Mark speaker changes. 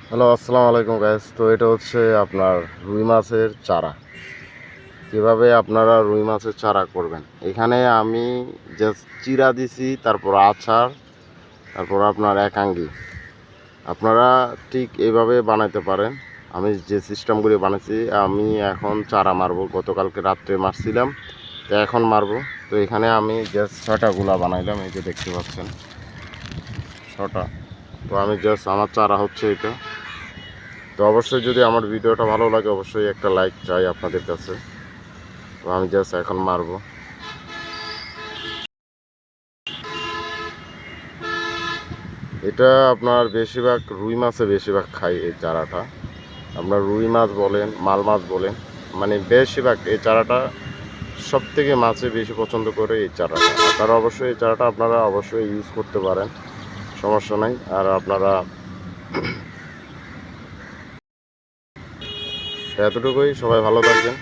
Speaker 1: Hello, আসসালামু আলাইকুম guys. তো এটা হচ্ছে আপনার রুই মাছের চারা। কিভাবে আপনারা রুই মাছের চারা করবেন, এখানে আমি জাস্ট চিরা দিছি, তারপর আচার, তারপর আপনার একাঙ্গি। আপনারা ঠিক এইভাবে বানাইতে পারেন। আমি যে সিস্টেমগুলি বানাইছি, আমি এখন চারা মারবো। গতকালকে রাত্রে মারছিলাম, তো এখন মারবো। তো এখানে আমি জাস্ট 6টা গুলা বানাইলাম, এই যে দেখতে পাচ্ছেন 6টা। তো আমি জাস্ট আমার চারা হচ্ছে এটা। তো অবশ্যই যদি আমার ভিডিওটা ভালো লাগে, অবশ্যই একটা লাইক চাই আপনাদের কাছে। তো আমি জাস্ট এখন মারবো। এটা আপনার বেশিরভাগ রুই মাছে বেশিরভাগ খাই এই চারাটা। আপনার রুই মাছ বলেন, মাল মাছ বলেন, মানে বেশিরভাগ এই চারাটা সব থেকে মাছে বেশি পছন্দ করে এই চারাটা। আপনারা অবশ্যই এই চারাটা আপনারা অবশ্যই ইউজ করতে পারেন, সমস্যা নাই। আর আপনারা এতটুকুই, সবাই ভালো থাকবেন।